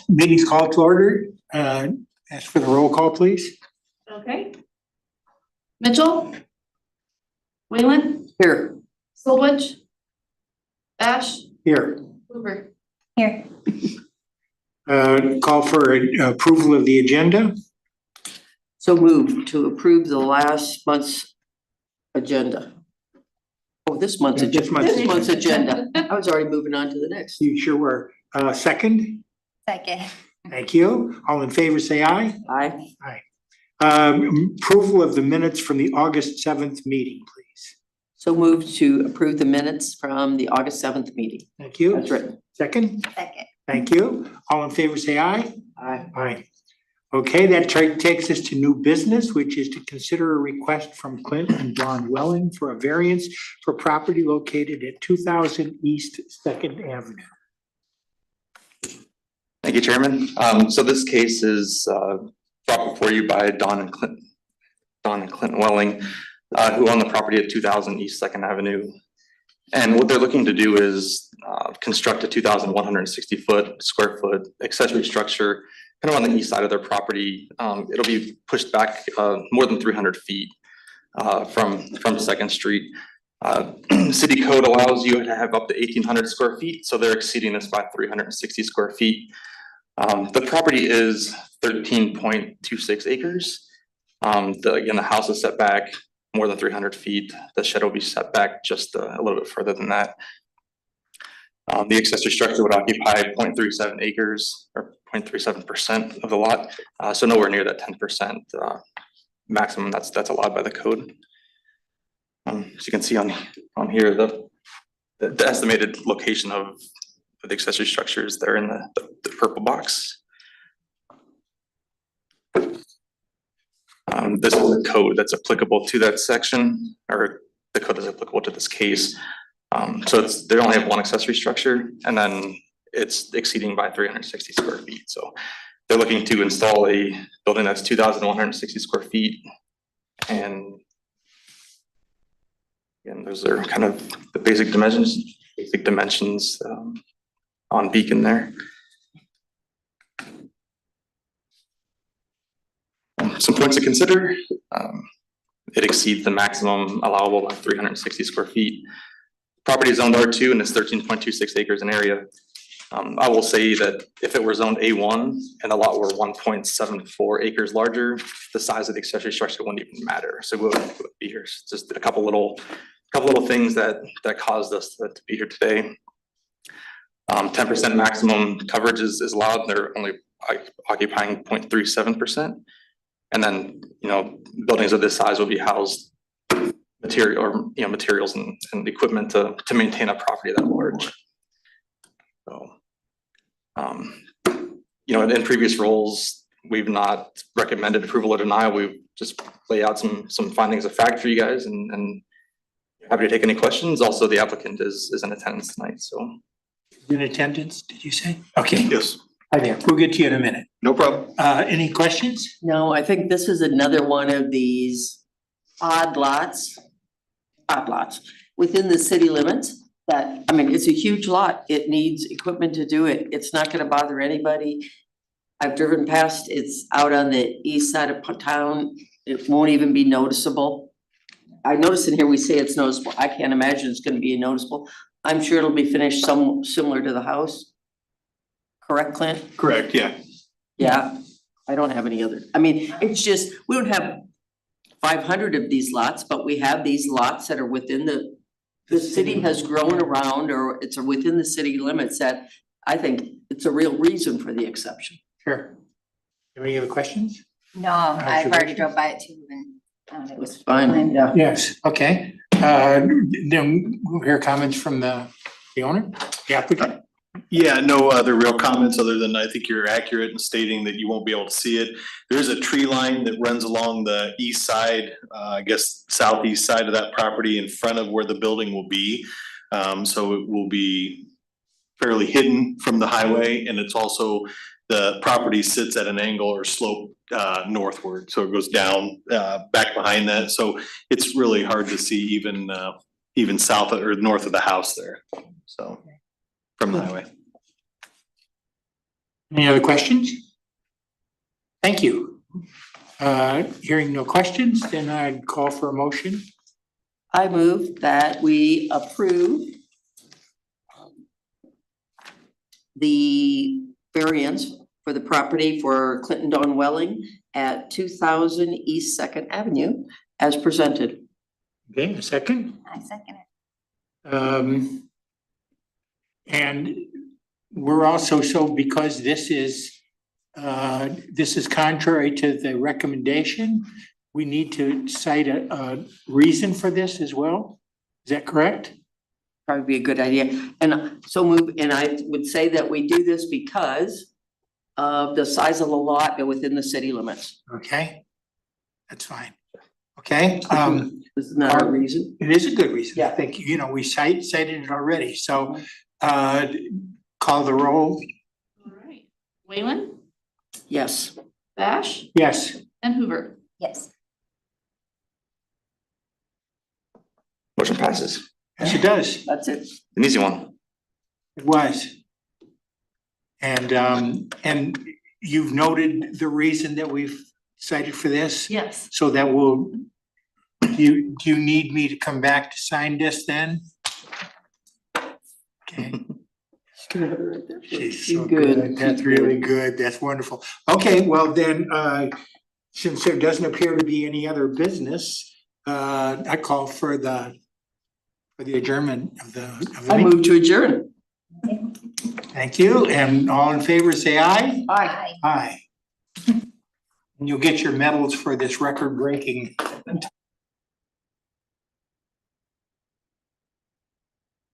Meeting's called to order. Ask for the roll call, please. Okay. Mitchell? Wayland? Here. Solwich? Ash? Here. Hoover? Here. Call for approval of the agenda. So moved to approve the last month's agenda. Oh, this month's Yeah, agenda. this month's agenda. I was already moving on to the next. You sure were. Second. Second. Thank you. All in favor, say aye. Aye. Approval of the minutes from the August 7th meeting, please. So moved to approve the minutes from the August 7th meeting. Thank you. That's written. Second. Second. Thank you. All in favor, say aye. Aye. Aye. Okay, that takes us to new business, which is to consider a request from Clint and Dawn Welling for a variance for property located at 2000 East 2nd Avenue. Thank you, Chairman. So this case is brought before you by Dawn and Clint Welling, who own the property at 2000 East 2nd Avenue. And what they're looking to do is construct a 2,160 square foot accessory structure kind of on the east side of their property. It'll be pushed back more than 300 feet from 2nd Street. City code allows you to have up to 1,800 square feet, so they're exceeding this by 360 square feet. The property is 13.26 acres. Again, the house is set back more than 300 feet. The shed will be set back just a little bit further than that. The accessory structure would occupy 0.37 acres or 0.37% of the lot, so nowhere near that 10% maximum that's allowed by the code. As you can see on here, the estimated location of the accessory structures there in the purple box. This is the code that's applicable to that section, or the code that's applicable to this case. So they only have one accessory structure, and then it's exceeding by 360 square feet. So they're looking to install a building that's 2,160 square feet, and those are kind of the basic dimensions on Beacon there. Some points to consider. It exceeds the maximum allowable by 360 square feet. Property is zoned R2 and it's 13.26 acres in area. I will say that if it were zoned A1 and the lot were 1.74 acres larger, the size of the accessory structure wouldn't even matter. So we would be here. It's just a couple little things that caused us to be here today. 10% maximum coverage is allowed. They're only occupying 0.37%. And then, buildings of this size will be housed materials and equipment to maintain a property that large. So, in previous roles, we've not recommended approval or denial. We just lay out some findings of fact for you guys, and happy to take any questions. Also, the applicant is in attendance tonight. So, In attendance, did you say? Okay. yes. Hi there. We'll get to you in a minute. No problem. Any questions? No, I think this is another one of these odd lots within the city limits that, it's a huge lot. It needs equipment to do it. It's not gonna bother anybody. I've driven past, it's out on the east side of town. It won't even be noticeable. I noticed in here we say it's noticeable. I can't imagine it's gonna be noticeable. I'm sure it'll be finished similar to the house. Correct, Clint? Correct. Yeah. Yeah, I don't have any other, it's just, we don't have 500 of these lots, but we have these lots that are within the city has grown around, or it's within the city limits that I think it's a real reason for the exception. Sure. Any other questions? No, I've already drove by it too, and it was Fine, fine. yeah. Yes, okay. Then we'll hear comments from the owner, the applicant. Yeah, no other real comments other than I think you're accurate in stating that you won't be able to see it. There's a tree line that runs along the east side, I guess southeast side of that property in front of where the building will be. So it will be fairly hidden from the highway, and it's also, the property sits at an angle or slope northward. So it goes down back behind that. So it's really hard to see even south or north of the house there. So from the highway. Any other questions? Thank you. Hearing no questions, then I'd call for a motion. I move that we approve the variance for the property for Clinton Dawn Welling at 2000 East Second Avenue as presented. Okay, a second. I second it. And we're also, so because this is contrary to the recommendation, we need to cite a reason for this as well. Is that correct? Probably be a good idea. And so move, and I would say that we do this because of the size of the lot and within the city limits. Okay, that's fine. Okay, This is not a reason. it is a good reason. I Yeah. think, we cited it already, so call the roll. All right. Wayland, Yes. Bash, Yes. and Hoover. Yes. Motion passes. Yes, it does. That's it. An easy one. It was. And you've noted the reason that we've cited for this? Yes. So that will, do you need me to come back to sign this then? Okay. She's so good. That's really good. That's wonderful. Okay, well then, since there doesn't appear to be any other business, I call for the adjournment of the I meeting. move to adjourn. Thank you, and all in favor, say aye. Aye. Aye. And you'll get your medals for this record-breaking